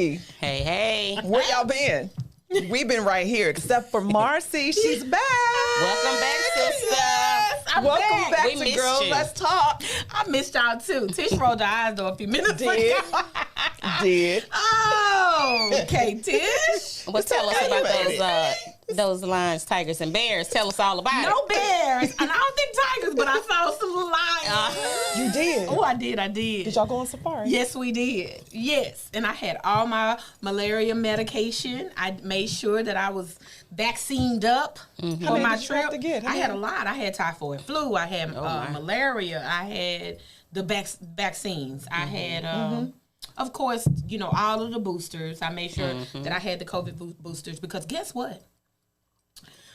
Hey. Hey. Where y'all been? We've been right here, except for Marci. She's back. Welcome back, sister. Yes, I'm Welcome back We to missed Girls you. Let's Talk. I missed y'all too. Tish rolled her eyes though a few minutes Did. ago. Did. Oh, okay, Tish. Well, tell us about those lions, tigers, and bears. Tell us all about No it. bears, and I don't think tigers, but I saw some lions. You did. Oh, I did. Did y'all go on safari? Yes, we did. Yes, and I had all my malaria medication. I made sure that I was vaccined up How for many my did you have trip. to get? How I had a many? lot. I had typhoid flu. I had my. malaria. I had the vaccines. I had, of course, all of the boosters. I made sure that I had the COVID boosters because guess what?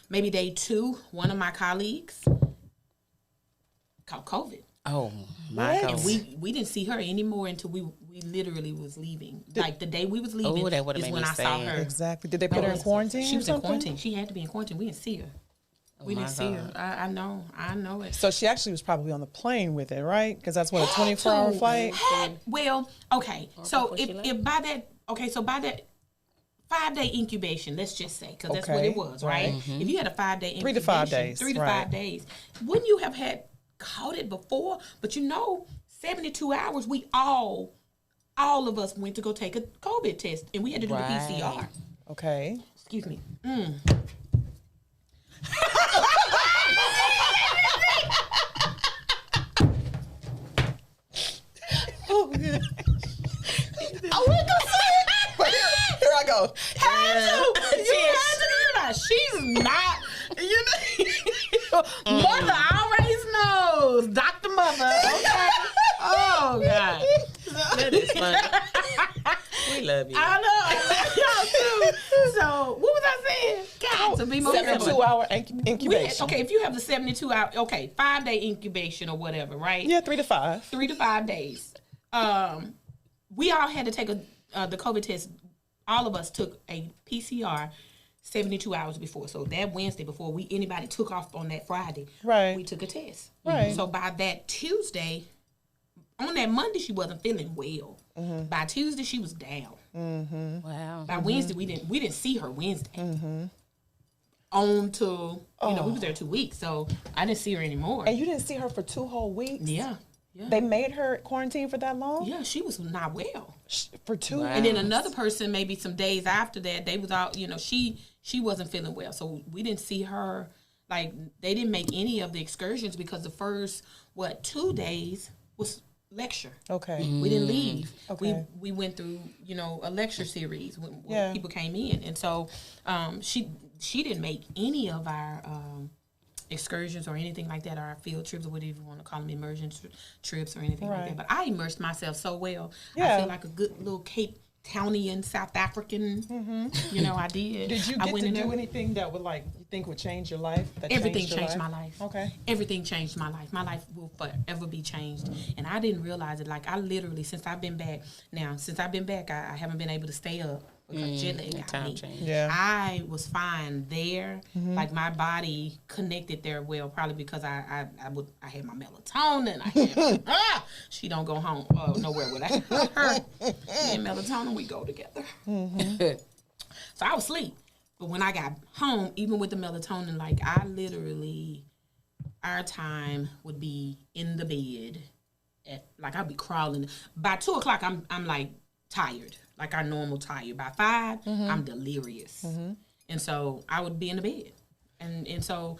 Maybe day 2, one of my colleagues caught COVID. Oh, my God. And we didn't see her anymore until we literally was leaving. Like the day we was leaving Oh, that would've is made when me I saw sad. her. Exactly. Did they put her in quarantine? She or was in something? quarantine. She had to be in quarantine. We didn't see her. We my didn't see her. God. I know it. So she actually was probably on the plane with it, right? Because that's what, a 24-hour flight? Well, okay. So before she left? if by that 5-day incubation, let's just say, because that's what Okay, it was, right? right. If you had a 5-day incubation, 3 to 5 days, 3 to right. 5 days, wouldn't you have had caught it before? But 72 hours, we all of us went to go take a COVID test, and we had to do Right. the PCR. Okay. Excuse me. Oh, good. I went to say it. But here I go. You had to do that. She's not. Mother always knows. Dr. Mother. Okay. Oh, God. That is funny. We love you. I know. Y'all too. So, what was I saying? God, to be more careful. 72-hour incubation. Okay, if you have the 72 hour, 5-day incubation or whatever, right? Yeah, 3 to 5. 3 to 5 days. We all had to take the COVID test. All of us took a PCR 72 hours before. So that Wednesday, before anybody took off on that Friday, Right. we took a test. Right. So by that Tuesday, on that Monday, she wasn't feeling well. By Tuesday, she was down. Wow. By Wednesday, we didn't see her Wednesday. On to we was there 2 weeks, so I didn't see her anymore. And you didn't see her for 2 whole weeks? Yeah. They made her quarantine for that long? Yeah, she was not well. For 2 Wow. weeks? And then another person, maybe some days after that, they was out, she wasn't feeling well. So we didn't see her, like, they didn't make any of the excursions because the first, 2 days was lecture. Okay. We didn't leave. Okay. We went through, a lecture series when Yeah. people came in. And so she didn't make any of our excursions or anything like that, or our field trips, or whatever you want to call them, immersion trips or anything like Right. that. But I immersed myself so well. Yeah. I feel like a good little Cape Townian South African. I did. Did you I get went to in do there. anything that would, you think would change your life? That Everything your changed my life. Okay. Everything changed my life. My life will forever be changed. And I didn't realize it. Like, I literally, since I've been back, I haven't been able to stay up because jet lag got time me. change. Yeah. I was fine there. Like, my body connected there well, probably because I had my melatonin. I had, she don't go home nowhere without her. Me and melatonin, we go together. So I was asleep. But when I got home, even with the melatonin, like, I literally, our time would be in the bed. I'd be crawling. By 2 o'clock, I'm like tired, like our normal tired. By 5, I'm delirious. And so I would be in the bed. And so,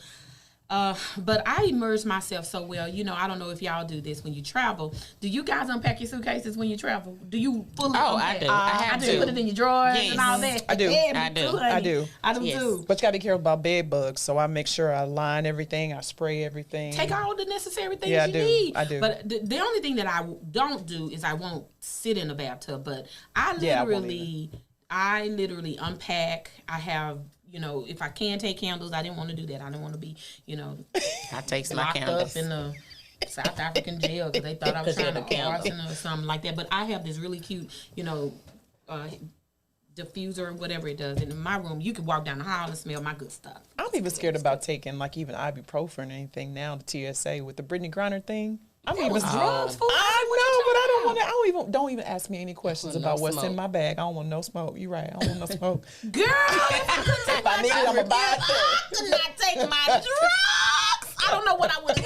but I immerse myself so well. I don't know if y'all do this when you travel. Do you guys unpack your suitcases when you travel? Do you fully unpack? I do. I have do. to. Put it in your drawers Yes. and all that. I do. Yeah, I me do. too, honey. I do. I do Yes. too. But you got to be careful about bed bugs, so I make sure I line everything, I spray everything. Take all the necessary things Yeah, I you do. need. I do. But the only thing that I don't do is I won't sit in a bathtub. But I Yeah, I won't literally unpack. I have, if I can take candles, I didn't want to do that. I didn't want to be, I take my locked candles. up in the South African jail because they thought I was trying to arson or something like that. But I have this really cute, diffuser or whatever it does. And in my room, you can walk down the hall and smell my good stuff. I'm even scared about taking even ibuprofen or anything now, the TSA with the Brittany Griner thing. I'm even drugs, fool. I know, but I don't don't even ask me any questions about what's in my bag. I don't want no smoke. You're right. I don't want no smoke. Girl, if I need it, I'm gonna buy it. I could not take my drugs. I don't know what I would do.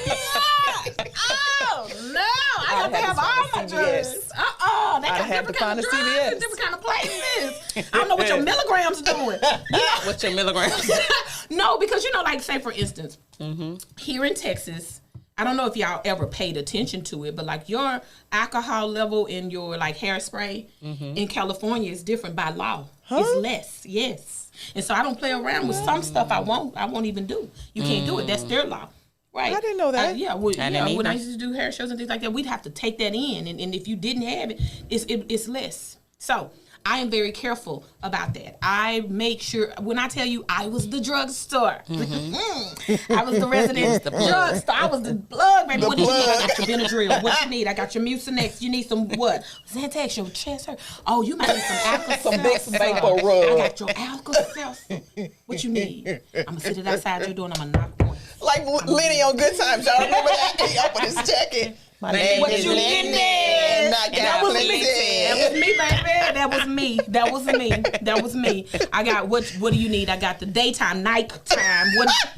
Oh no! I have to have all my drugs. They got different kind of drugs in different kind of places. I don't know what your milligrams doing. What's your milligrams? No, because like say for instance, here in Texas, I don't know if y'all ever paid attention to it, but like your alcohol level in your like hairspray in California is different by law. It's less, yes. And so I don't play around with some stuff. I won't even do. You can't do it. That's their law. Right. I didn't know that. When I used to do hair shows and things like that, we'd have to take that in, and if you didn't have it, it's less. So I am very careful about that. I make sure when I tell you I was the drugstore, I was the resident drugstore. I was the plug, baby. What do you need? I got your Benadryl. What you need? I got your Mucinex. You need some what? Xanax. Your chest hurt. Oh, you might need some alcohol. Some big vapor rub. I got your alcohol. What you need? I'm gonna sit it outside your door and I'm gonna knock points. Like Lenny on Good Times, y'all remember that? He opened his jacket. My name is Lenny. That was me. That was me, baby. That was me. I got what do you need? I got the daytime, nighttime.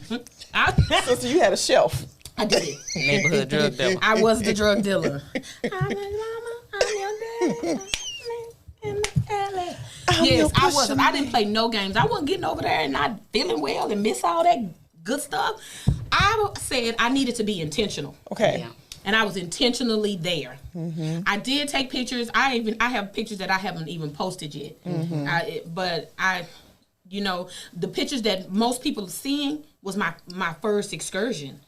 So you had a shelf. I did. Neighborhood drug dealer. I was the drug dealer. I'm your mama. I'm your daddy. Yes, I was. I didn't play no games. I wasn't getting over there and not feeling well and miss all that good stuff. I said I needed to be intentional. Okay. Yeah. And I was intentionally there. I did take pictures. I have pictures that I haven't even posted yet. But the pictures that most people are seeing was my first excursion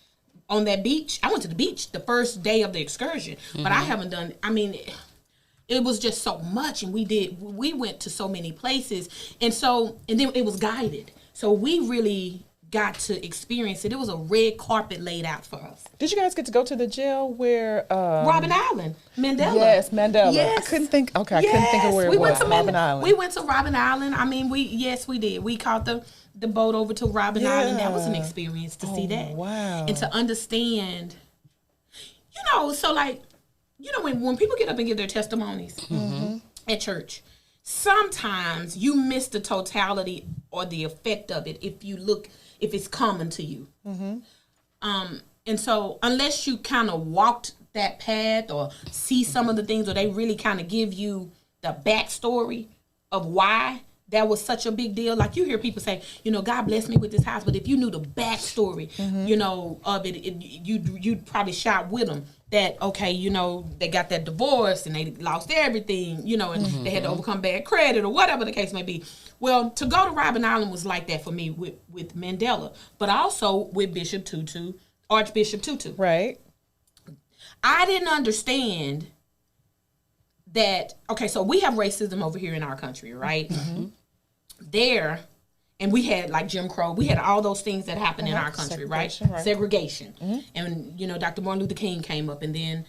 on that beach. I went to the beach the first day of the excursion, but I haven't done. I mean, it was just so much, and we went to so many places, and then it was guided. So we really got to experience it. It was a red carpet laid out for us. Did you guys get to go to the jail where Robben Island, Mandela? Yes, Mandela. Yes. I couldn't think of where it was. Robben Island. We went to Robben Island. I mean, we did. We caught the boat over to Robben Island. That was an experience to see that. Wow. And to understand, so like, when people get up and give their testimonies at church, sometimes you miss the totality or the effect of it if it's common to you. And so unless you kind of walked that path or see some of the things, or they really kind of give you the backstory of why that was such a big deal. Like you hear people say, God blessed me with this house, but if you knew the backstory, of it, you'd probably shout with them that, okay, they got that divorce and they lost everything, and they had to overcome bad credit or whatever the case may be. Well, to go to Robben Island was like that for me with Mandela, but also with Archbishop Tutu. Right. I didn't understand that, okay, so we have racism over here in our country, right? There, and we had like Jim Crow, we had all those things that happened in our country, right? Segregation. And, Dr. Martin Luther King came up and then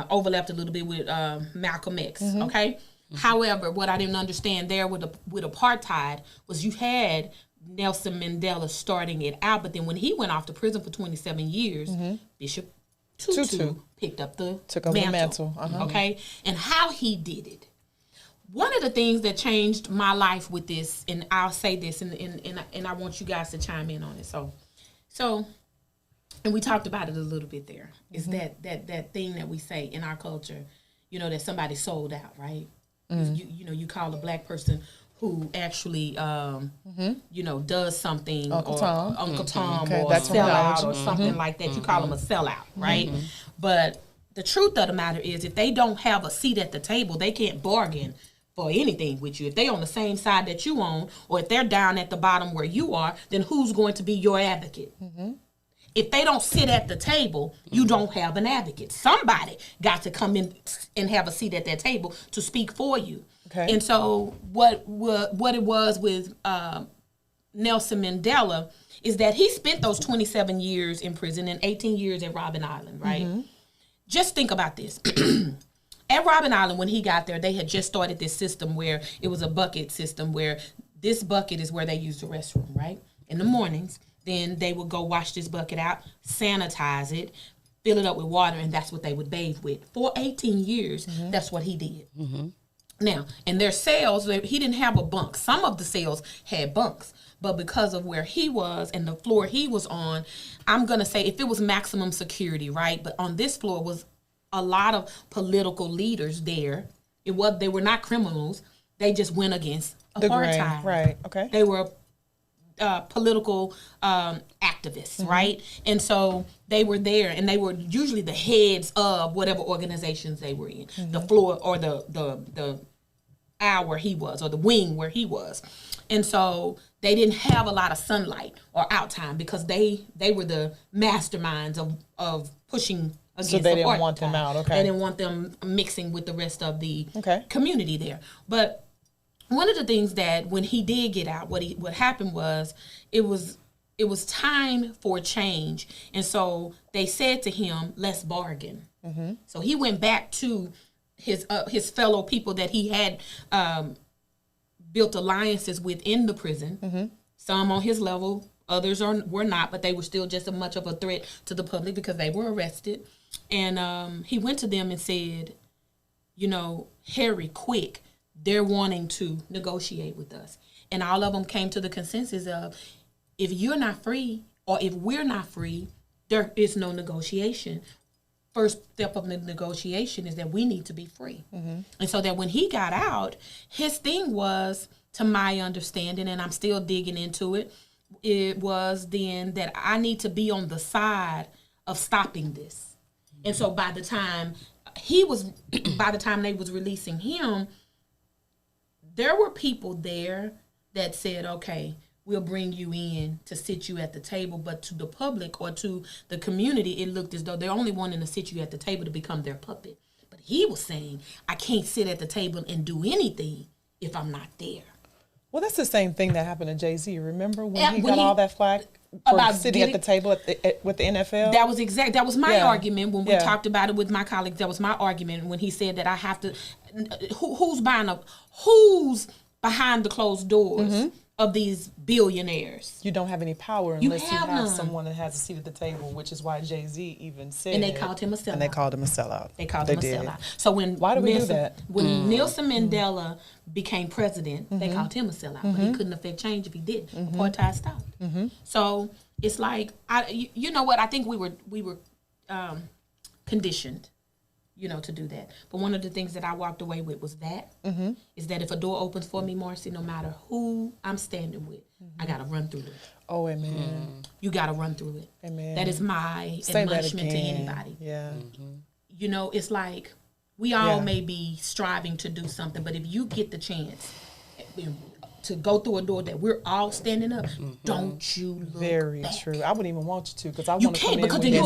overlapped a little bit with Malcolm X, okay? However, what I didn't understand there with apartheid was you had Nelson Mandela starting it out, but then when he went off to prison for 27 years, Bishop Tutu picked up took over the mantle. Okay, and how he did it. One of the things that changed my life with this, and I'll say this, and I want you guys to chime in on it. So, and we talked about it a little bit there. Is that thing that we say in our culture, that somebody sold out, right? You call a black person who actually, does something, Uncle Tom, or a sellout or something like that. You call them a sellout, right? But the truth of the matter is, if they don't have a seat at the table, they can't bargain for anything with you. If they on the same side that you on, or if they're down at the bottom where you are, then who's going to be your advocate? If they don't sit at the table, you don't have an advocate. Somebody got to come in and have a seat at that table to speak for you. Okay. And so what it was with Nelson Mandela is that he spent those 27 years in prison and 18 years at Robben Island, right? Just think about this. At Robben Island, when he got there, they had just started this system where it was a bucket system where this bucket is where they use the restroom, right? In the mornings. Then they would go wash this bucket out, sanitize it, fill it up with water, and that's what they would bathe with. For 18 years, that's what he did. Now, in their cells, he didn't have a bunk. Some of the cells had bunks, but because of where he was and the floor he was on, I'm going to say if it was maximum security, right? But on this floor was a lot of political leaders there. They were not criminals. They just went against apartheid. Right, okay. They were political activists, right? And so they were there, and they were usually the heads of whatever organizations they were in, the floor or the hour where he was, or the wing where he was. And so they didn't have a lot of sunlight or out time because they were the masterminds of pushing against. So they didn't want them out, okay. They didn't want them mixing with the rest of the community there. But one of the things that when he did get out, what happened was it was time for change, and so they said to him, "Let's bargain." So he went back to his fellow people that he had built alliances with in the prison. Some on his level, others were not, but they were still just as much of a threat to the public because they were arrested. And he went to them and said, hurry, quick. They're wanting to negotiate with us. And all of them came to the consensus of, if you're not free, or if we're not free, there is no negotiation. First step of the negotiation is that we need to be free. And so that when he got out, his thing was, to my understanding, and I'm still digging into it, it was then that I need to be on the side of stopping this. And so by the time they was releasing him, there were people there that said, okay, we'll bring you in to sit you at the table. But to the public or to the community, it looked as though they're only wanting to sit you at the table to become their puppet. But he was saying, I can't sit at the table and do anything if I'm not there. Well, that's the same thing that happened to Jay-Z. Remember when he got all that flack for sitting at the table with the NFL? That was my argument when we talked about it with my colleagues. That was my argument when he said that I have to. Who's behind the closed doors of these billionaires? You don't have any power unless you have someone that has a seat at the table, which is why Jay-Z even said. And they called him a sellout. So why do we do that? When Nelson Mandela became president, they called him a sellout, but he couldn't affect change if he did. Apartheid stopped. So it's like, you know what? I think we were conditioned, to do that. But one of the things that I walked away with was that, is that if a door opens for me, Marci, no matter who I'm standing with, I got to run through it. Oh, amen. You got to run through it. Amen. That is my admonishment to anybody. Yeah. It's like we all may be striving to do something, but if you get the chance to go through a door that we're all standing up, don't you look Very back. true. I wouldn't even want you to, because I want to come in. You can't, because then you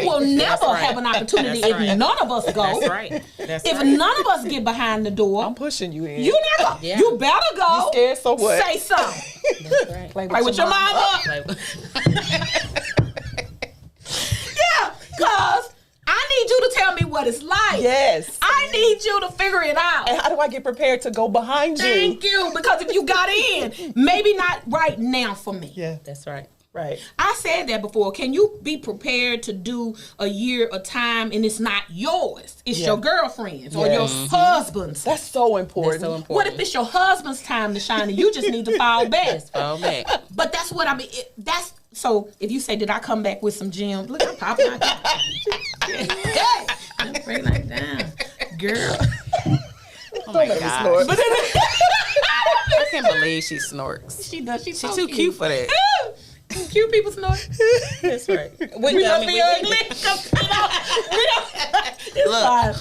will never have an opportunity if none of us go. That's right. If none of us get behind the door, I'm pushing you in. You never. Yeah. You better go. You scared, so what? Say something. That's right. Play with your mama. Yeah, because I need you to tell me what it's like. Yes. I need you to figure it out. And how do I get prepared to go behind you? Thank you. Because if you got in, maybe not right now for me. Yeah. That's right. Right. I said that before. Can you be prepared to do a year of time and it's not yours? It's your girlfriend's or your husband's. That's so important. What if it's your husband's time to shine and you just need to fall back? Just fall back. But that's what I mean. So if you say, did I come back with some gems? Look, I'm popping out. I'm bring like down. Girl. Oh my God. I can't believe she snorks. She does. She's so too cute for that. Cute people snort. That's right. We must be ugly. It's fine.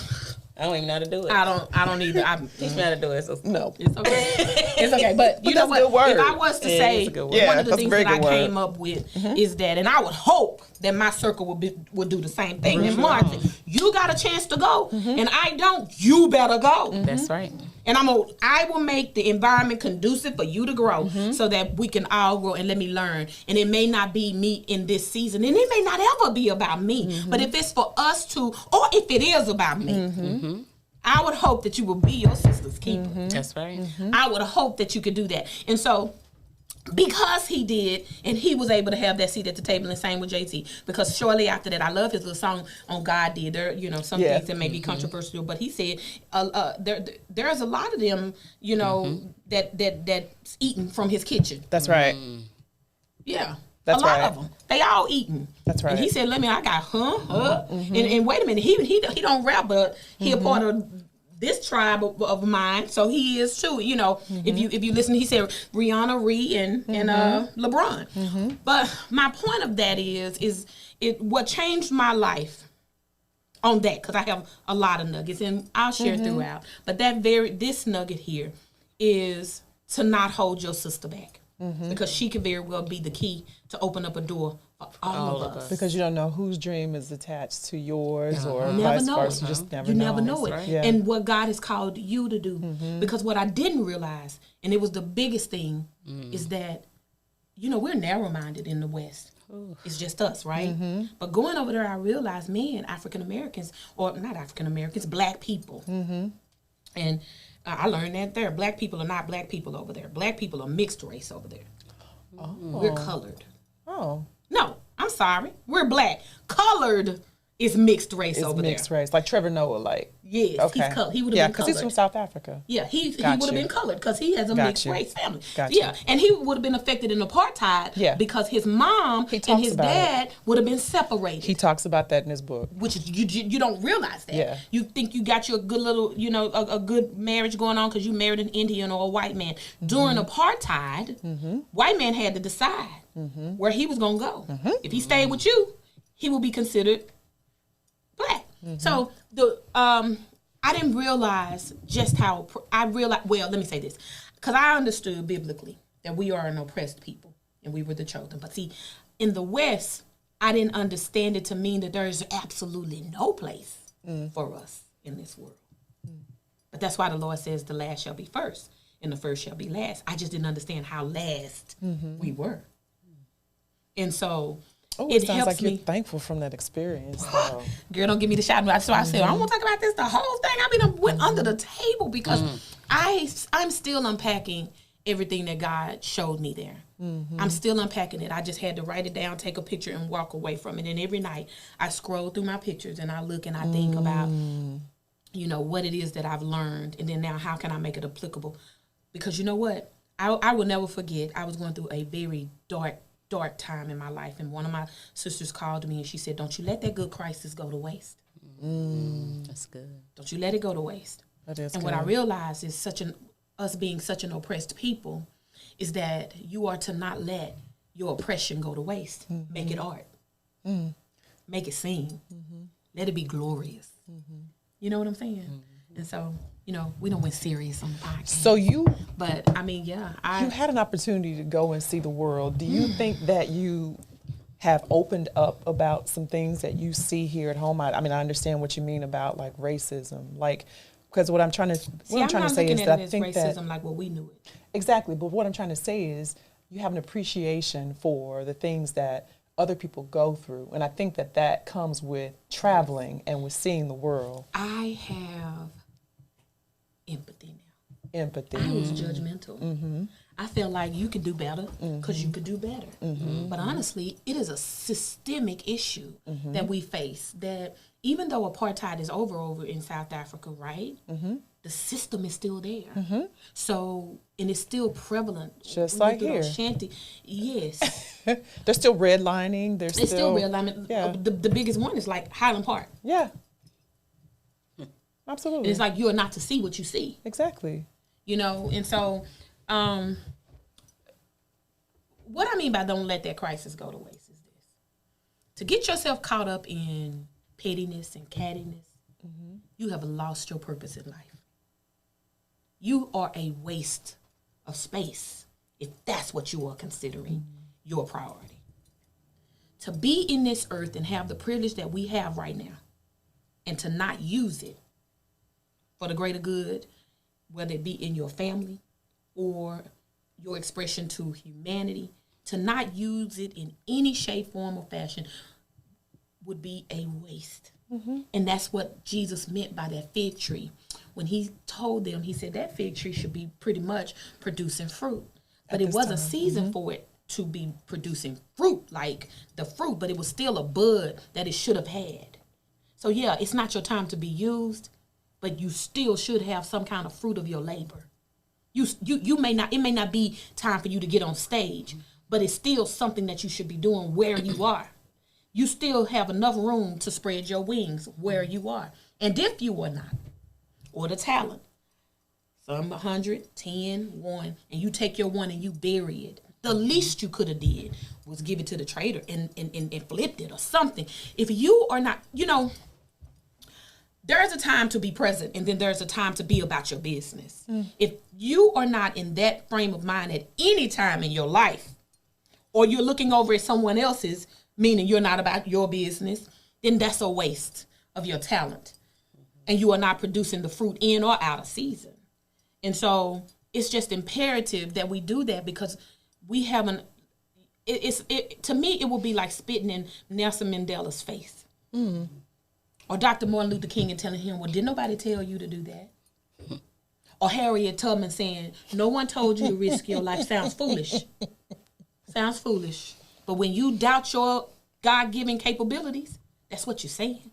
I don't even know how to do it. I don't either. Teach me how to do it. So. No. It's okay. It's okay. But you know what? If I was to say, one of the things that I came up with is that, and I would hope that my circle would do the same thing. And Marci, you got a chance to go, and I don't. You better go. That's right. And I will make the environment conducive for you to grow, so that we can all grow, and let me learn. And it may not be me in this season, and it may not ever be about me. But if it's for us to, or if it is about me, I would hope that you will be your sister's keeper. That's right. I would hope that you could do that. And so because he did, and he was able to have that seat at the table, and same with Jay-Z. Because shortly after that, I love his little song on God Did. There, you know, some things that may be controversial, but he said there's a lot of them, you know, that's eating from his kitchen. That's right. Yeah. That's a lot of them. They all eating. That's right. And he said, I got, and wait a minute, he don't rap, but he a part of this tribe of mine, so he is too. You know, if you listen, he said Rihanna, Ree, and LeBron. But my point of that is what changed my life on that, because I have a lot of nuggets, and I'll share throughout. But this nugget here is to not hold your sister back, because she could very well be the key to open up a door for all of us. Because you don't know whose dream is attached to yours or never vice know versa. You just never know. it. Right. Yeah. And what God has called you to do. Because what I didn't realize, and it was the biggest thing, is that, you know, we're narrow-minded in the West. It's just us, right? But going over there, I realized, man, African-Americans, or not African-Americans, black people. And I learned that there. Black people are not black people over there. Black people are mixed race over there. We're colored. Oh. No, I'm sorry. We're black. Colored is mixed race over there. It's mixed race. Like Trevor Noah, like. Yes, Okay. he's colored. He would have been colored. Yeah, because he's from South Africa. Yeah, he would have been colored because he has a mixed race family. Gotcha. Yeah, and he would have been affected in apartheid because his mom and his dad would have been separated. He talks about that in his book. Which is, you don't realize that. Yeah. You think you got you a good little, you know, a good marriage going on because you married an Indian or a white man. During apartheid, white man had to decide where he was going to go. If he stayed with you, he will be considered black. So I didn't realize just how well, let me say this, because I understood biblically that we are an oppressed people and we were the chosen. But see, in the West, I didn't understand it to mean that there is absolutely no place for us in this world. But that's why the Lord says the last shall be first and the first shall be last. I just didn't understand how last we were. And so it sounds like you're thankful from that experience. So. Girl, don't give me the shot. So I said, I don't want to talk about this, the whole thing. I mean, I went under the table because I'm still unpacking everything that God showed me there. I'm still unpacking it. I just had to write it down, take a picture, and walk away from it. And every night I scroll through my pictures and I look and I think about, you know, what it is that I've learned. And then now how can I make it applicable? Because you know what? I will never forget. I was going through a very dark time in my life, and one of my sisters called me and she said, don't you let that good crisis go to waste. That's good. Don't you let it go to waste. That is and good. what I realized is us being such an oppressed people is that you are to not let your oppression go to waste. Make it art. Make it sing. Let it be glorious. You know what I'm saying? And so, you know, we don't went serious on the podcast. But I mean, yeah. You had an opportunity to go and see the world. Do you think that you have opened up about some things that you see here at home? I mean, I understand what you mean about like racism, like, because what I'm trying to say is that I think that racism like what we knew it. Exactly, but what I'm trying to say is you have an appreciation for the things that other people go through, and I think that comes with traveling and with seeing the world. I have empathy now. Empathy. I was judgmental. I felt like you could do better because you could do better. But honestly, it is a systemic issue that we face, that even though apartheid is over in South Africa, right? The system is still there. So, and it's still prevalent. Just like here. Shanty. Yes. They're still redlining. It's still redlining. Yeah. The biggest one is like Highland Park. Yeah. Absolutely. And it's like you are not to see what you see. Exactly. You know, and so what I mean by don't let that crisis go to waste is this. To get yourself caught up in pettiness and cattiness, you have lost your purpose in life. You are a waste of space if that's what you are considering your priority. To be in this earth and have the privilege that we have right now and to not use it for the greater good, whether it be in your family or your expression to humanity, to not use it in any shape, form, or fashion would be a waste. And that's what Jesus meant by that fig tree. When he told them, he said that fig tree should be pretty much producing fruit. but it was a season for it to be producing fruit, like the fruit, but it was still a bud that it should have had. So yeah, it's not your time to be used, but you still should have some kind of fruit of your labor. You may not, it may not be time for you to get on stage, but it's still something that you should be doing where you are. You still have enough room to spread your wings where you are. And if you are not, or the talent, some 100, 10, 1, and you take your 1 and you bury it. The least you could have did was give it to the trader and flipped it or something. If you are not, there's a time to be present and then there's a time to be about your business. If you are not in that frame of mind at any time in your life, or you're looking over at someone else's, meaning you're not about your business, then that's a waste of your talent. And you are not producing the fruit in or out of season. And so it's just imperative that we do that, because we haven't, to me, it will be like spitting in Nelson Mandela's face. Or Dr. Martin Luther King and telling him, well, did nobody tell you to do that? Or Harriet Tubman saying, no one told you to risk your life. Sounds foolish. Sounds foolish. But when you doubt your God-given capabilities, that's what you're saying.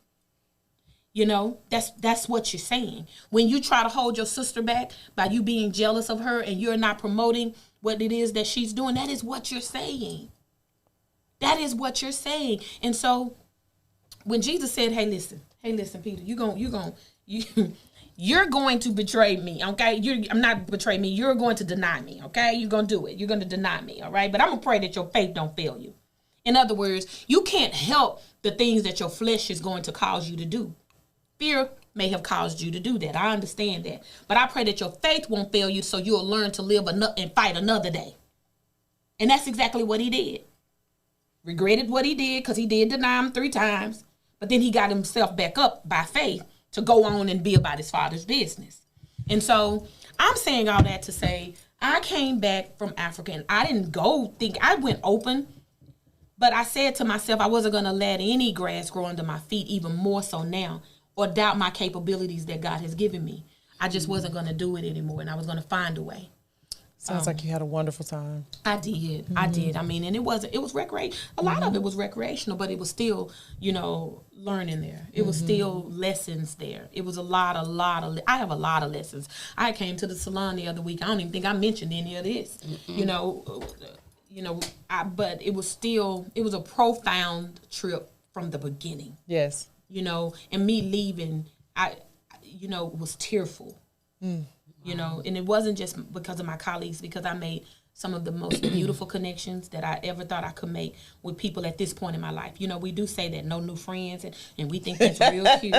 That's what you're saying. When you try to hold your sister back by you being jealous of her and you're not promoting what it is that she's doing, that is what you're saying. That is what you're saying. And so when Jesus said, hey, listen, Peter, you're going to betray me, okay? I'm not betray me. You're going to deny me, okay? You're going to do it. You're going to deny me, all right? But I'm going to pray that your faith don't fail you. In other words, you can't help the things that your flesh is going to cause you to do. Fear may have caused you to do that. I understand that. But I pray that your faith won't fail you so you'll learn to live and fight another day. And that's exactly what he did. Regretted what he did because he did deny him 3 times. But then he got himself back up by faith to go on and be about his father's business. And so I'm saying all that to say I came back from Africa and I didn't I went open. But I said to myself I wasn't going to let any grass grow under my feet, even more so now, or doubt my capabilities that God has given me. I just wasn't going to do it anymore, and I was going to find a way. Sounds like you had a wonderful time. I did. I did. I mean, and it was recreational. A lot of it was recreational, but it was still, learning there. It was still lessons there. It was I have a lot of lessons. I came to the salon the other week. I don't even think I mentioned any of this. But it was a profound trip from the beginning. Yes. And me leaving, was tearful. And it wasn't just because of my colleagues, because I made some of the most beautiful connections that I ever thought I could make with people at this point in my life. We do say that no new friends, and we think that's real cute.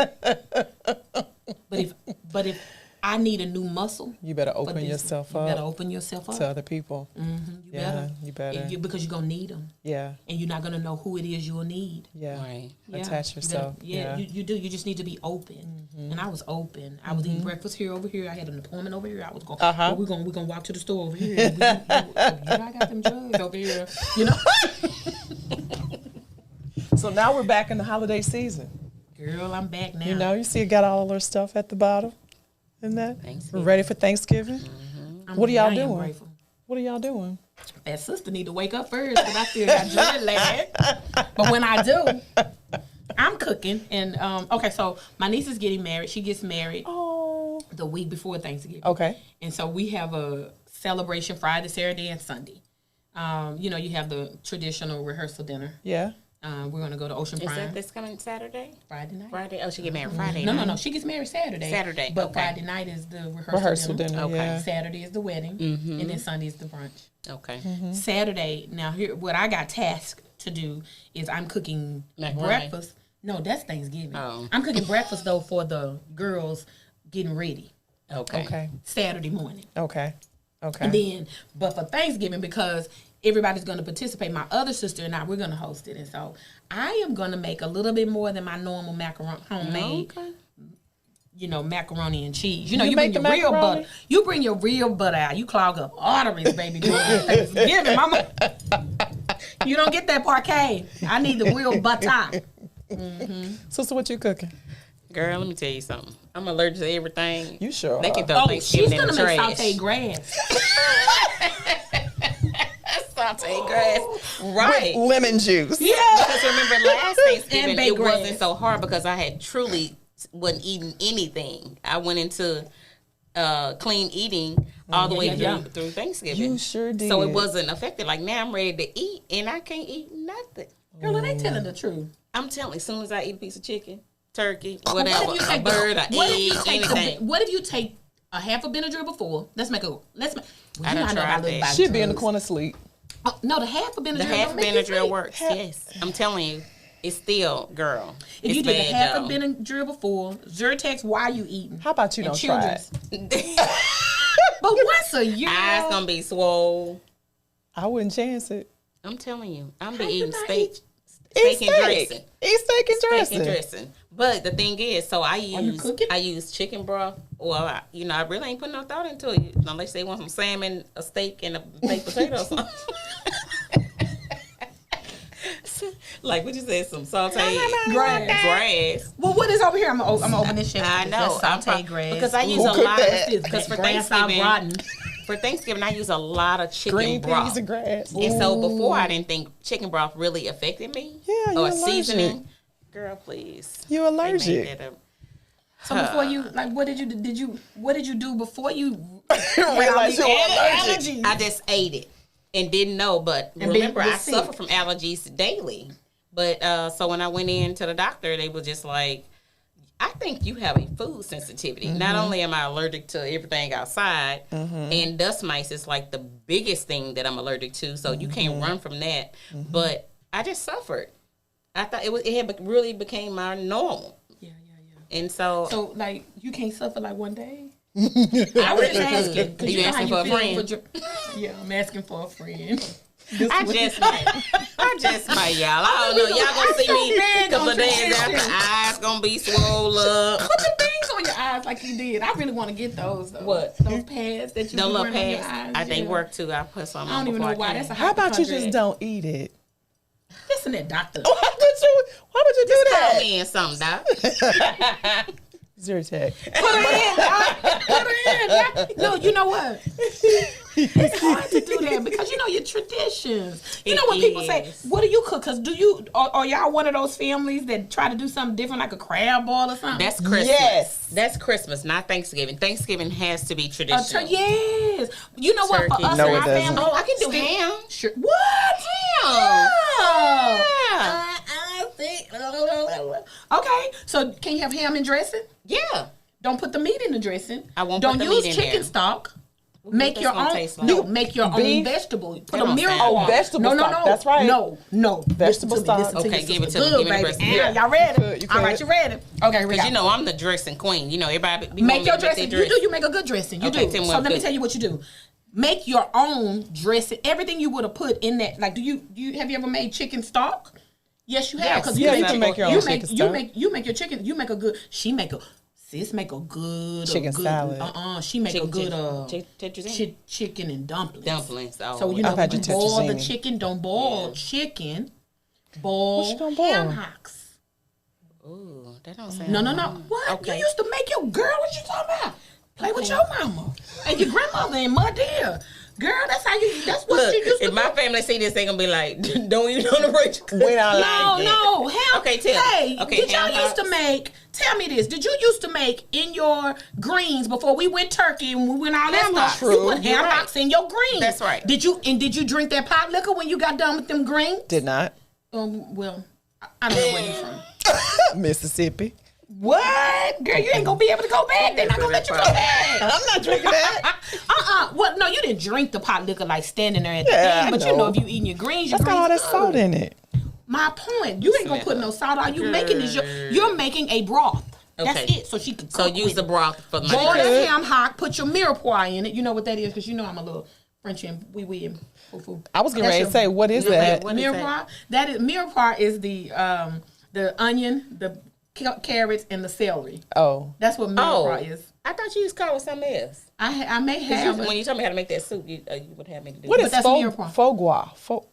But if I need a new muscle, you better open yourself up. You better open yourself up to other people. You better. Because you're gonna need them. Yeah. And you're not gonna know who it is you'll need. Yeah. Right. Yeah. Attach yourself. You do. You just need to be open. And I was open. I was eating breakfast over here. I had an appointment over here. I was going. Well, we're gonna walk to the store over here. I got them drugs over here. So now we're back in the holiday season. Girl, I'm back now. You see, it got all our stuff at the bottom. Isn't that? We're ready for Thanksgiving. What are y'all doing? What are y'all doing? That sister need to wake up first, because I still got jet lag. But when I do, I'm cooking. And so my niece is getting married. She gets married the week before Thanksgiving. Okay. And so we have a celebration Friday, Saturday, and Sunday. You have the traditional rehearsal dinner. Yeah. We're going to go to Ocean Prime. Is that this coming Saturday? Friday night. Friday? Oh, she get married Friday night. No. She gets married Saturday. But Friday night is the rehearsal dinner. Okay. Yeah. Saturday is the wedding. And then Sunday is the brunch. Okay. Saturday, now here, what I got tasked to do is I'm cooking breakfast. No, that's Thanksgiving. Oh. I'm cooking breakfast, though, for the girls getting ready. Okay. Saturday morning. Okay. And then, but for Thanksgiving, because everybody's going to participate, my other sister and I, we're going to host it. And so I am going to make a little bit more than my normal macaroni, homemade, macaroni and cheese. You bring your real butter. You bring your real butter out. You clog up arteries, baby, during Thanksgiving, mama. You don't get that parquet. I need the real butter. So what you cooking? Girl, let me tell you something. I'm allergic to everything. You sure? They can throw Thanksgiving in the trash. She's going to make sauteed grass. sauteed grass. Right. With lemon juice. Yeah. Because remember last Thanksgiving, it wasn't so hard because I had truly wasn't eating anything. I went into clean eating all the way through Thanksgiving. You sure did. So it wasn't affected. Like now I'm ready to eat and I can't eat nothing. Girl, they telling the truth. I'm telling you, as soon as I eat a piece of chicken, turkey, whatever, a bird, an egg, anything. What if you take a half a Benadryl before? Let's make. I done tried that. She'd be in the corner asleep. No, the half a Benadryl. The half Benadryl works. Yes, I'm telling you, it's still, girl. If you did a half a Benadryl before, Zyrtex, why are you eating? How about you don't try it? But once a year, eyes gonna be swole. I wouldn't chance it. I'm telling you, I'm be eating steak Eat and dressing. Eat steak and dressing. Steak and dressing. But the thing is, so I use chicken broth. Well, I really ain't putting no thought into it unless they want some salmon, a steak, and a baked potato or something. Like what you said, some sauteed grass. Well, what is over here? I'm gonna open this shit. I know sauteed grass because I use a lot. Because for Thanksgiving, I use a lot of chicken green broth. peas and grass. And so before I didn't think chicken broth really affected me. Yeah, or you're seasoning. Girl, please. You're allergic. So before you what did you do before you realized you were allergic? I just ate it and didn't know. But remember, I suffer from allergies daily. But so when I went in to the doctor, they were just like, I think you have a food sensitivity. Mm-hmm. Not only am I allergic to everything outside, and dust mites is like the biggest thing that I'm allergic to. So you can't run from that. Mm-hmm. But I just suffered. I thought it had really became my normal. Yeah. And so like you can't suffer like one day. I was asking. You asking for a friend? Yeah, I'm asking for a friend. I just might, y'all. I don't know. Y'all gonna see me a couple of days after. Eyes gonna be swole up. Put the things on your eyes like you did. I really want to get those. Though. What? Those pads that you the little pads. On your eyes. They work too. I put some. I don't even know why. That's a How about you just don't eat it? Listen, that doctor. Why would you do that? Tell me in something, doc. Zyrtec. Put her in. No, you know what? It's hard to do that because you know your traditions. You know when people say, "What do you cook?" Because are y'all one of those families that try to do something different, like a crab ball or something? That's Christmas. Yes, that's Christmas, not Thanksgiving. Thanksgiving has to be traditional. Yes, you know what? For us no, and our family, I can do ham. Sure. What? Ham. Yeah. Okay, so can you have ham and dressing? Yeah. Don't put the meat in the dressing. I won't. Don't put the use meat in chicken there. stock. Make your own. Like? No, make your own vegetable. Put a mirepoix. Oh, vegetable stock. No. That's right. No. Vegetable stock. Okay, give it to me. Give me the recipe. Yeah, y'all ready? All right, you ready? Okay, because you know I'm the dressing queen. You know everybody. Make your dressing. You do. You make a good dressing. You do. So let me tell you what you do. Make your own dressing. Everything you would have put in that. Like, have you ever made chicken stock? Yes, you have. Because you can make your own chicken stock. You make your chicken. You make a good. Sis make a good chicken salad. She make a good chicken and dumplings. So you know, boil the chicken. Don't boil chicken. Boil ham hocks. Ooh, that don't sound. No. What? Okay. You used to make your girl. What you talking about? Play with your mama and your grandmother and my dear. Girl, that's how you. That's what you used to. If my family see this, they gonna be like, "Don't eat on the Rachel." No. Hell, okay, tell. Hey, okay, did y'all used to make? Tell me this. Did you used to make in your greens before we went turkey and we went all that stuff? True. You put ham hocks in your greens. That's right. Did you drink that pot liquor when you got done with them greens? Did not. Well, I don't know where you from. Mississippi. What? Girl, you ain't gonna be able to go back. They're not gonna let you go back. I'm not drinking that. Well, no, you didn't drink the pot liquor like standing there at the thing. But you know, if you eating your greens, that's got all that salt in it. My point. You ain't gonna put no salt. All you making is you're making a broth. That's it. So she could cook. So use the broth for my boil that ham hock. Put your mirepoix in it. You know what that is because you know I'm a little French and wee and foo. I was getting ready to say, what is that? Mirepoix. That is mirepoix is the onion, the carrots, and the celery. Oh, that's what mirepoix is. I thought you used to call it something else. I may have. When you told me how to make that soup, you would have me to do. What is mirepoix? Faux gras? Faux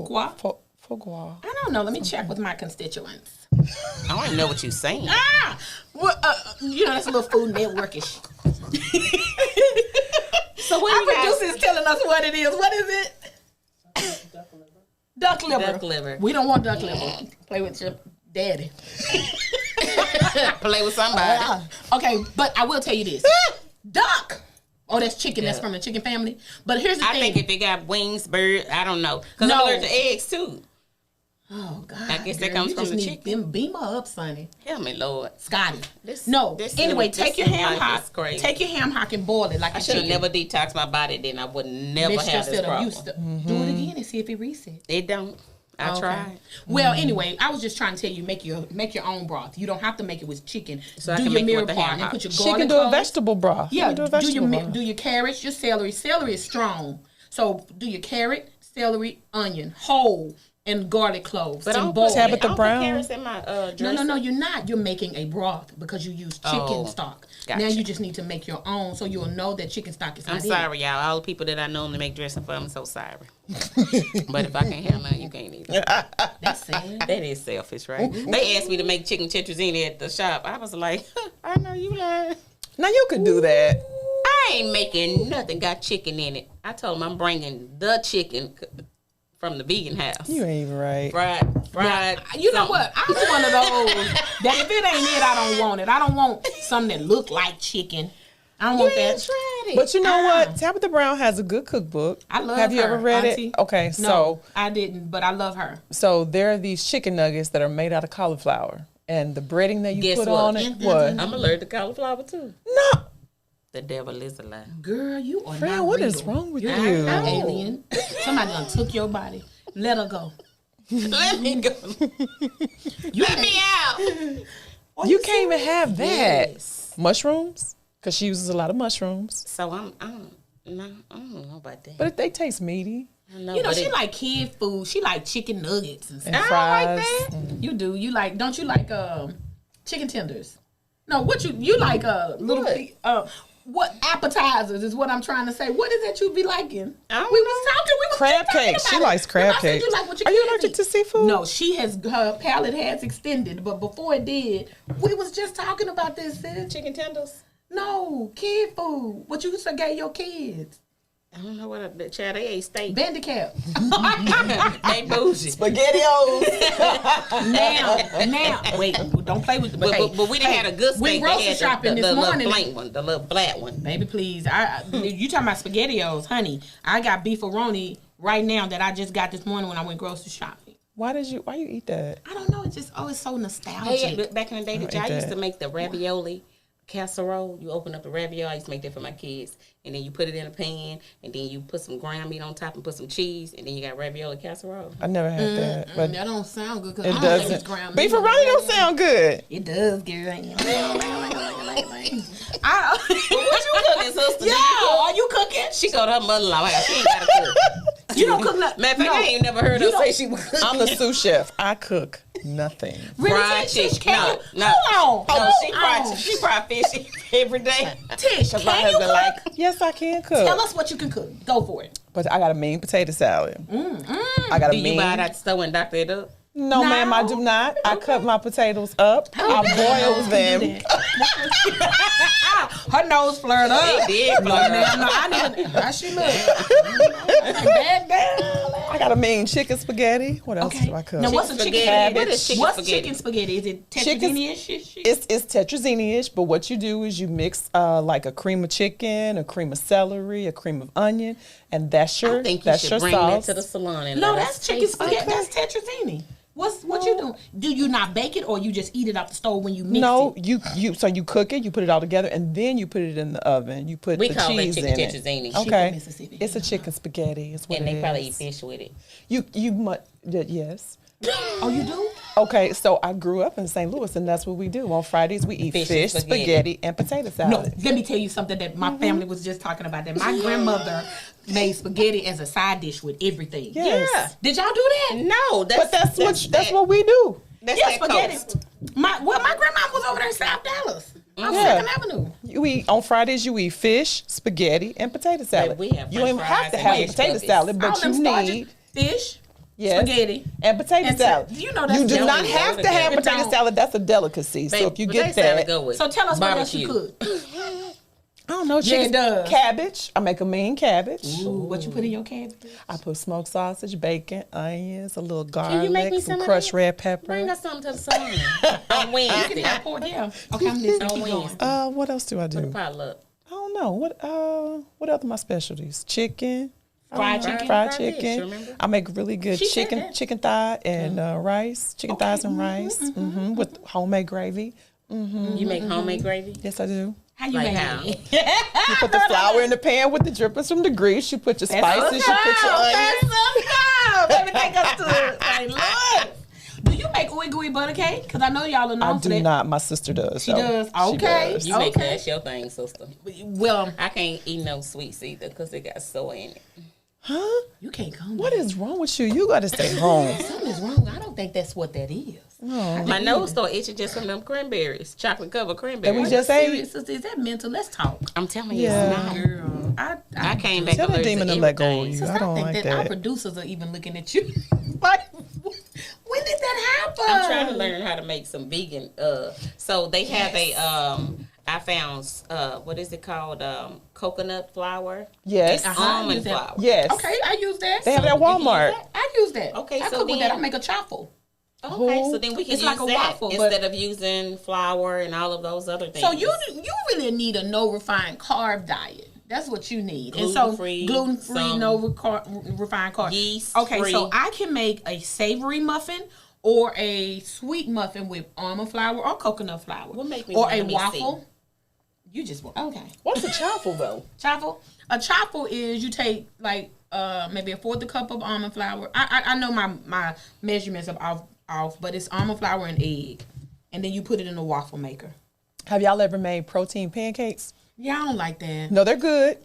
gras? Faux gras. I don't know. Let me check with my constituents. I don't even know what you're saying. You know, that's a little Food Network-ish. So when our producer is telling us what it is, what is it? Duck liver. Duck liver. We don't want duck liver. Play with your daddy. Play with somebody. Okay, but I will tell you this. Duck. Oh, that's chicken. That's from the chicken family. But here's the thing. I think if they got wings, bird, I don't know. Because I'm allergic to eggs, too. Oh, God. I guess that comes from the chicken. Beam her up, Sonny. Help me, Lord. Scotty. Anyway, take your ham hock. Crazy. Take your ham hock and boil it like I should have never detoxed my body, then I would never have this problem. Do it again and see if it resets. It don't. I tried. Well, anyway, I was just trying to tell you, make your own broth. You don't have to make it with chicken. So do your mirror part and put your garlic. She can do a vegetable broth. Yeah, do your carrots, your celery. Celery is strong. So do your carrot, celery, onion, whole, and garlic cloves. But and boil it. Put carrots in my dressing. No, you're not. You're making a broth because you use chicken stock. Gotcha. Now you just need to make your own so you'll know that chicken stock is not I'm sorry, y'all. All the people that I normally make dressing for, I'm so sorry. But if I can't have none, you can't either. That's sad. That is selfish, right? They asked me to make chicken tetrazzini at the shop. I was like, I know you lying. Now you could do that. I ain't making nothing got chicken in it. I told them I'm bringing the chicken from the vegan house. You ain't even right. Fried. You know what? I'm one of those that if it ain't it, I don't want it. I don't want something that look like chicken. I don't want that. Tried it. But you know what? Tabitha Brown has a good cookbook. I love Have you her, ever read Auntie. it? Okay, No, so I didn't, but I love her. So there are these chicken nuggets that are made out of cauliflower, and the breading that you put what? on it. What? I'm allergic to cauliflower too. No. The devil is a lie. Girl, you are Friend, not what real. is wrong with You're you? an alien. Somebody done took your body. Let her go. Let me go. Let me out. You can't even have that. Yes. Mushrooms? Because she uses a lot of mushrooms. So I don't know about that. But they taste meaty. I know, You know, she like kid food. She like chicken nuggets and stuff. And I fries. don't like that. You do. You like, don't you like chicken tenders? No, what you like little what appetizers is what I'm trying to say. What is that you be liking? We was Crab cakes. She likes crab cakes. Are you allergic to seafood? No, her palate has extended, but before it did, we was just talking about this, sis. Chicken tenders? No, kid food. What you gave your kids? I don't know what the child they ate steak. Bandicap. They bougie. SpaghettiOs. Now, wait, don't play with the But we didn't have a good steak. We grocery shopping this morning. The blank one, the little black one. Baby, please. You talking about SpaghettiOs, honey. I got beefaroni right now that I just got this morning when I went grocery shopping. Why you eat that? I don't know. It's just, it's so nostalgic. Hey, back in the day, I used to make the ravioli casserole. You open up the ravioli. I used to make that for my kids. And then you put it in a pan, and then you put some ground meat on top and put some cheese, and then you got ravioli casserole. I never had that. But that don't sound good. It doesn't. Beefaroni don't sound good. It does, girl. What you cooking, sister? Yeah, are you cooking? She go to her mother-in-law house. She ain't got to cook. You don't cook nothing. Matter of fact, I ain't never heard her say she was cooking. I'm the sous chef. I cook nothing. Really? Fried fish. No. Hold on. She fry fish every day. Tish, can you cook? Yes, I can cook. Tell us what you can cook. Go for it. But I got a mean potato salad. I got a mean. Do you buy it at the store and doctor it up? No, ma'am, I do not. I cut my potatoes up. I boil them. Her nose flared up. It did flared up. How she look? I got a mean chicken spaghetti. What else do I cook? Now, what's a chicken spaghetti? spaghetti? What's chicken spaghetti? Is it tetrazzini-ish? It's tetrazzini-ish, but what you do is you mix like a cream of chicken, a cream of celery, a cream of onion, and that's your sauce. I think you should bring that to the salon. And no, that's chicken spaghetti. That's tetrazzini. What you do? Do you not bake it, or you just eat it off the stove when you mix it? No, so you cook it, you put it all together, and then you put it in the oven. You put the cheese in it. Tetrazzini. Okay, it's a chicken spaghetti. Is what and it they probably is. eat fish with it. You must yes. Oh, you do? Okay, so I grew up in St. Louis, and that's what we do. On Fridays, we eat fish, spaghetti, and potato salad. No, let me tell you something that my family was just talking about. That my grandmother made spaghetti as a side dish with everything. Yes. Yeah. Did y'all do that? No, that's what we do. That's yeah, spaghetti. Coast. My grandma was over there in South Dallas on Yeah. 2nd Avenue. You eat on Fridays. You eat fish, spaghetti, and potato salad. we have you don't even french have to fries have and a potato fish salad, All but them you starches, need fish, yes, spaghetti, and potato and salad. you know that's you do yummy. not have to have potato salad. That's a delicacy. So if you get that, go with So tell us barbecue. what else you cook. I don't know. Yeah, it does. Cabbage. I make a mean cabbage. Ooh, what you put in your cabbage? I put smoked sausage, bacon, onions, a little Can you make garlic, me some some crushed red Bring pepper. us something to the salon on Wednesday. Yeah. Okay, I'm listening. Keep going. What else do I do? Potluck. I don't know. What other my specialties? Chicken. Fried chicken. Fried Fried chicken. dish, remember? I make really good She said that. chicken thigh and rice. Chicken thighs and rice with homemade gravy. You make homemade gravy? Yes, I do. How you Like make how? it? You put the flour in the pan with the drippings from the grease. You put your spices. You put your onions. Baby, take us to it. Like, Lord. Do you make ooey gooey butter cake? Because I know y'all are known I for do that. not. My sister does. She though. does. She Okay. does. You make Okay. that's your thing, sister. Well, I can't eat no sweets either because they got soy in it. Huh? you can't come. What is wrong with you? You got to stay home. Something's wrong. I don't think that's what that is. My nose started itching just from them cranberries, chocolate covered That cranberries. we just ate. Serious, sister, is that mental? Let's talk. I'm telling you, Yeah. it's not. Girl, I came back Tell that allergic demon to to let go of everything. you. Sister, I don't think like that our that. producers are even looking at you. Like, when did that happen? I'm trying to learn how to make some vegan. So they have a. I found what is it called? Coconut flour. Yes. And I almond use that. flour. Yes. Okay, I use that. They have it at you can use Walmart. that? I use that. Okay, I so cook with then- that. I make a chaffle. Okay, so then we can It's use like a that waffle, but- instead of using flour and all of those other things. So you really need a no refined carb diet. That's what you need. Gluten-free, gluten free, some no refined carb. yeast Okay, free. so I can make a savory muffin or a sweet muffin with almond flour or coconut flour. What make me or want a to be waffle. You just want okay. What's a chaffle though? Chaffle. A chaffle is you take like maybe a fourth a cup of almond flour. I know my measurements are off, but it's almond flour and egg, and then you put it in a waffle maker. Have y'all ever made protein pancakes? Yeah, I don't like that. No, they're good.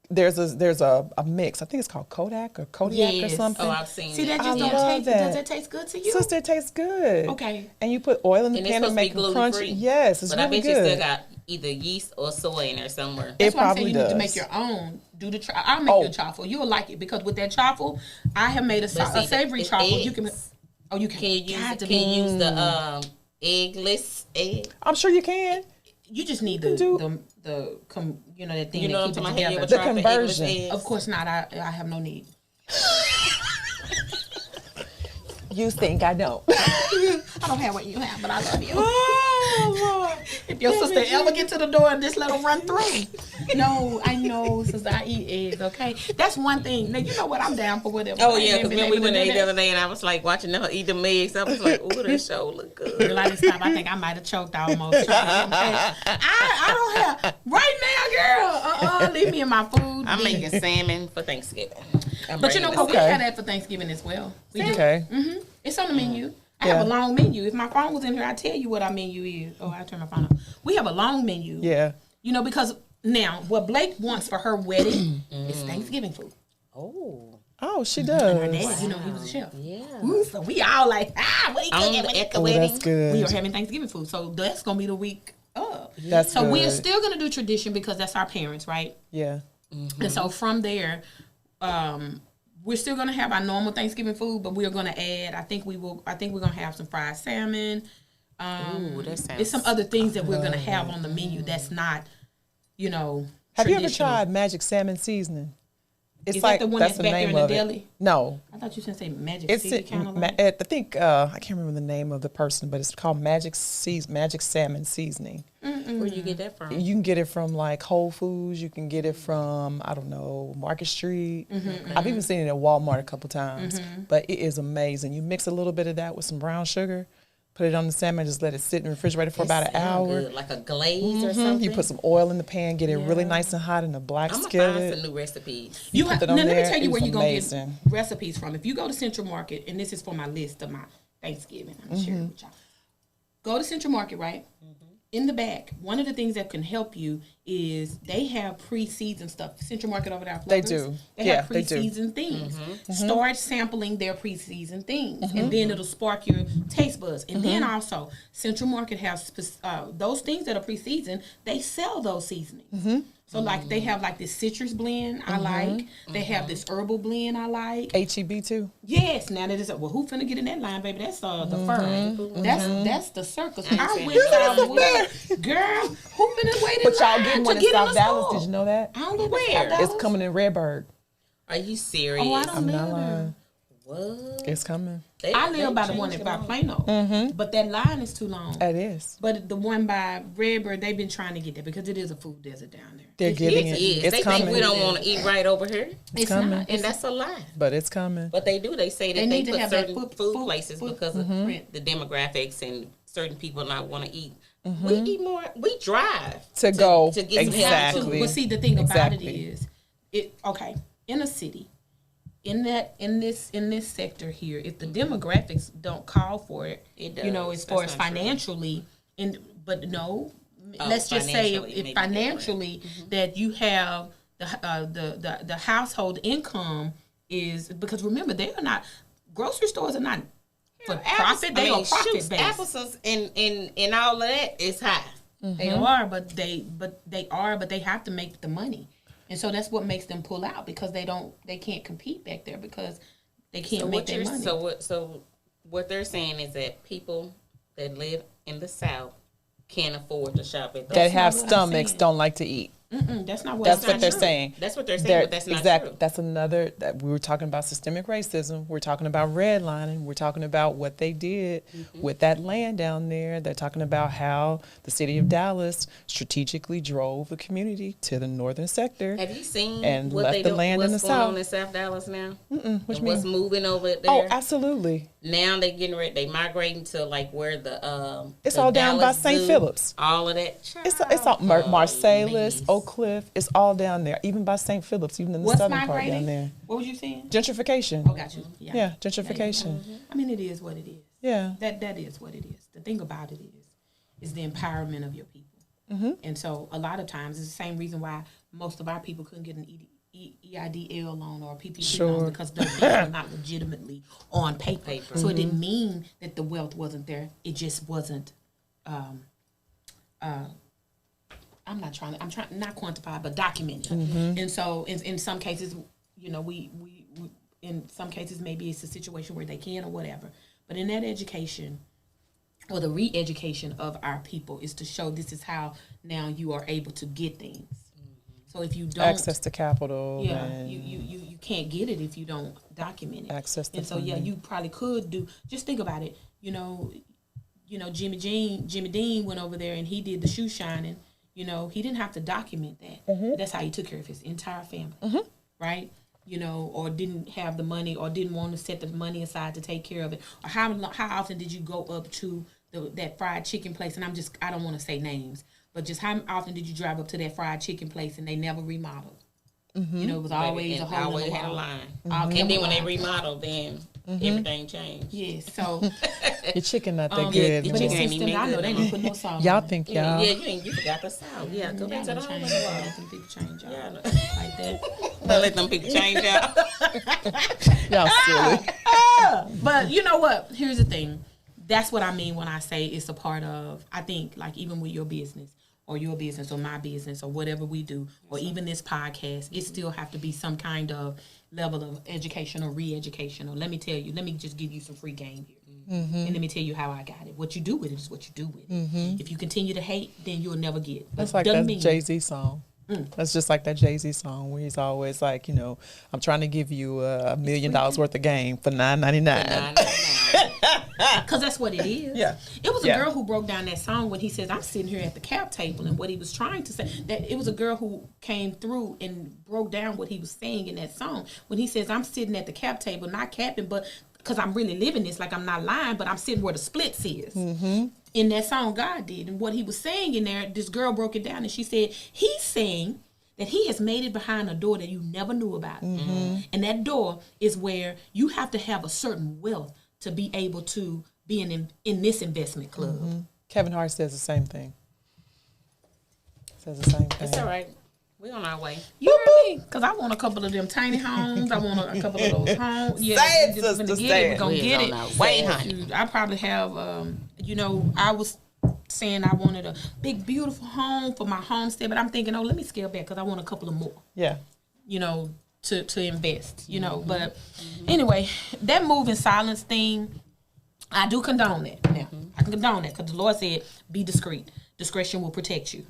There's a mix. I think it's called Kodiak or Yes. something. Oh, I've seen See, that that. just I don't love taste. that. Does it taste good to you? Sister, it tastes good. Okay. And you put oil in the And it's pan to supposed to be make them gluten crunchy. free. Yes, it's But I really bet you good. still got either yeast or soy in there somewhere. That's It why I'm saying probably you need to does. make your own. Do the I'll make you a chaffle. You'll like it because with that chaffle, I have made a see, savory it's chaffle. You eggs. can. Oh, you can. Can you use the eggless egg? I'm sure you can. You just need do- that thing You know that what I'm keep talking it about? together. The conversion. Eggs? Of course not. I have no need. You think I don't. I don't have what you have, but I love you. Oh, Lord. If your sister ever get to the door and just let her run through. No, I know, sister, I eat eggs, okay? That's one thing. Now, you know what? I'm down for whatever. Oh I yeah, ain't because been when we able went to to do eat the that. other day, and I was like watching them eat them eggs. I was like, "Ooh, this show look good." Girl, I didn't stop. I think I might have choked almost. I don't have right now, girl. Leave me in my food. I'm please. making salmon for Thanksgiving. But you know what? We Okay. had that for Thanksgiving as well. We do. Okay. It's on the menu. I Yeah. have a long menu. If my phone was in here, I'd tell you what our menu is. Oh, I turn my phone off. We have a long menu. Yeah. You know, because now what Blake wants for her wedding is Thanksgiving food. Oh, Oh, she Her does. dad, you know, he was a chef. yeah. Ooh, so we all like, what he cooking On when at the Oh, wedding. that's good. we are having Thanksgiving food. So that's gonna be the week up. That's So we are good. still gonna do tradition because that's our parents, right? Yeah. And so from there, we're still gonna have our normal Thanksgiving food, but we're gonna add. I think we're gonna have some fried salmon. Ooh, that sounds. There's some other things that we're gonna have on the menu that's not, Have you ever traditional. tried magic salmon seasoning? It's Is that the one that's back there in the of it. deli? No. I thought you was gonna say magic It's seed kind of. I think I can't remember the name of the person, but it's called magic salmon seasoning. Where you get that from? You can get it from like Whole Foods. You can get it from I don't know Market Street. I've even seen it at Walmart a couple times. But it is amazing. You mix a little bit of that with some brown sugar, put it on the salmon, just let it sit in the refrigerator for about an Sound hour. good. Like a glaze or something. You put some oil in the pan, get it really nice and hot in a black I'm gonna find skillet. some new recipes. You put have, it on now let me there, tell you it where was you're gonna amazing. get recipes from. If you go to Central Market, and this is for my list of my Thanksgiving, I'm sharing with y'all. Go to Central Market, right? In the back, one of the things that can help you is they have pre-seasoned stuff. Central Market over there, They Flowers, do. They Yeah, have they do. pre-seasoned things. Start sampling their pre-seasoned things, and then it'll spark your taste buds. And then also, Central Market has those things that are pre-seasoned. They sell those seasonings. So like they have like this citrus blend I like. They have this herbal blend I like. HEB too. Yes. Now that is who finna get in that line, baby? That's the fur. That's the circus. I went somewhere, girl. Who finna wait in But y'all line getting to one in get South in the Dallas? store? Did you know that? I don't know Where? It's coming in Redbird. Are you serious? Oh, I don't I'm live not there. lying. What? It's coming. I live by the one by Plano, but that line is too long. It is. But the one by Redbird, they've been trying to get there because it is a food desert down there. They're getting it. Is. It's They coming. think we don't want to eat right over here, It's coming. not. and that's a lie. But it's coming. But they do. They say that They they need to put have that certain food places because of the demographics and certain people not want to eat. Mm-hmm. We eat more. We drive To go. to get some Exactly. healthy But food. see, the thing about Exactly. it is, okay, in a city, in this sector here, if the demographics don't call for it, It you know, does. as far That's as not true. financially, let's just say financially, it may if be financially that you have the household income is, because remember, they are not, grocery stores are not for profit. They are profit based. Apples and all of that is high. They are, but they have to make the money. And so that's what makes them pull out, because they can't compete back there because they can't make their money. So what they're saying is that people that live in the South can't afford to shop at those. That have not what I'm stomachs saying. don't like to eat. That's not what That's I'm what they're saying. saying. That's what they're saying, but that's not exactly. true. That's another, that we were talking about systemic racism. We're talking about redlining. We're talking about what they did with that land down there. They're talking about how the city of Dallas strategically drove the community to the northern sector. Have you seen and what left they the do, land in what's the going South? on in South Dallas now? What And you what's mean? moving over there? Oh, absolutely. Now they getting ready. They migrating to like where the It's the all down by Dallas St. Zoo, Phillips. All of that. It's all Marsalis, please. Oak Cliff. It's all down there, even by St. Phillips, even in the What's southern part migrating? down there. What was you saying? Gentrification. Oh, got you. Yeah, gentrification. I mean, it is what it is. Yeah. That is what it is. The thing about it is the empowerment of your people. And so a lot of times it's the same reason why most of our people couldn't get an EIDL loan or a PPP loan, because those things were not legitimately on paper. So it didn't mean that the wealth wasn't there. It just wasn't. I'm trying not quantify, but documented. And so in some cases, you know, we in some cases maybe it's a situation where they can or whatever. But in that education, or the re-education of our people, is to show this is how now you are able to get things. So if you don't Access to capital. yeah, and you can't get it if you don't document it. Access to and so yeah, funding. you probably could do. Just think about it. You know, Jimmy Dean went over there and he did the shoe shining. You know, he didn't have to document that. That's how he took care of his entire family, right? You know, or didn't have the money, or didn't want to set the money aside to take care of it. Or how often did you go up to that fried chicken place? And I don't want to say names, but just how often did you drive up to that fried chicken place and they never remodeled? You know, it was always a hole in the had a wall. line. Okay, And then when they remodeled, then everything changed. yes, so your chicken not that yeah, good. your but man. it chicken ain't seems even to me, I know good they no didn't put no salt. Y'all on it. think Yeah, y'all? you forgot the South. Yeah, go back to the hole in the wall. Let them people change, y'all. Yeah, I know. Like that. Don't let them people change out. Y'all silly. But you know what? Here's the thing. That's what I mean when I say it's a part of, I think, like even with your business or my business or whatever we do, or even this podcast, it still have to be some kind of level of education or re-education. Or let me just give you some free game here. And let me tell you how I got it. What you do with it is what you do with it. If you continue to hate, then you'll never get. But That's like doesn't that mean- Jay-Z song. That's just like that Jay-Z song where he's always like, you know, I'm trying to give you $1 million worth of game for $9.99. Because that's what it is. Yeah. It was a Yeah. girl who broke down that song when he says, I'm sitting here at the cap table. And what he was trying to say, that it was a girl who came through and broke down what he was saying in that song. When he says, I'm sitting at the cap table, not capping, but because I'm really living this, like I'm not lying, but I'm sitting where the splits is. In that song, God did. And what he was saying in there, this girl broke it down and she said, he's saying that he has made it behind a door that you never knew about. And that door is where you have to have a certain wealth to be able to be in this investment club. Kevin Hart says the same thing. Says the same thing. It's all right. We on our way. You know what I mean? Because I want a couple of them tiny homes. I want a couple of those homes. Yeah, Say it, we just sister, finna get say it. We're it. going to We get is it. on our way, honey. Shoot, I probably have, you know, I was saying I wanted a big, beautiful home for my homestead, but I'm thinking, let me scale back because I want a couple of more. Yeah. You know, to invest, you know. But anyway, that move in silence thing, I do condone that. Now, I can condone that because the Lord said, be discreet. Discretion will protect you.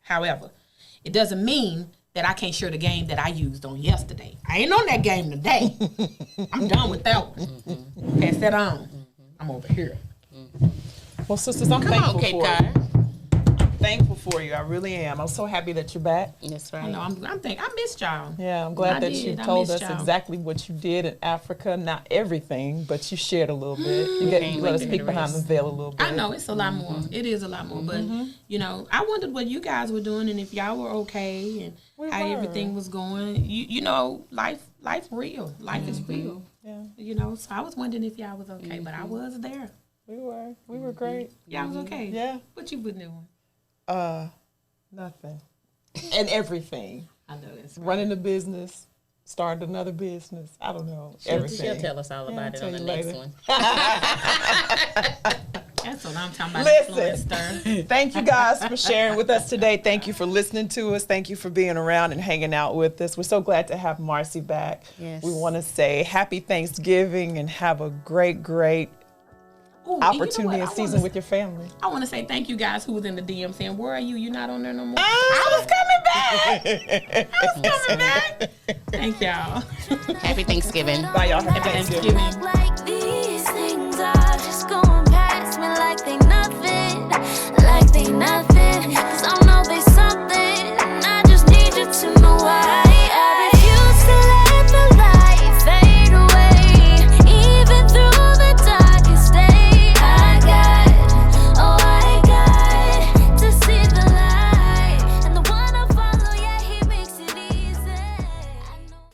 However, it doesn't mean that I can't share the game that I used on yesterday. I ain't on that game today. I'm done with that one. Pass that on. I'm over here. Well, sisters, I'm thankful Cape for Cod. you. I'm thankful for you. I really am. I'm so happy that you're back. That's I right. know. I missed y'all. Yeah, I'm glad that you I told missed us y'all. exactly what you did in Africa. Not everything, but you shared a little bit. You let us peek behind the veil a little bit. I know it's a lot more. It is a lot more. But you know, I wondered what you guys were doing and if y'all were okay and how everything was going. You know, life real. Life is real. Yeah, You know, so I was wondering if y'all was okay, but I was there. we were great. Y'all was okay. Yeah. What you been doing? Nothing. And everything. I know that's Running a business, starting another business. I don't know. Everything. She'll tell us all about it I'll on the tell you next later. one. That's what I'm talking about. Listen, thank you guys for sharing with us today. Thank you for listening to us. Thank you for being around and hanging out with us. We're so glad to have Marci back. Yes. We want to say happy Thanksgiving and have a great opportunity and season with your family. I want to say thank you guys who was in the DM saying, where are you? You're not on there no more. I was coming back. Thank y'all. Happy Thanksgiving. Bye, y'all. Happy Thanksgiving. Thanksgiving. Like these things are just going past me like they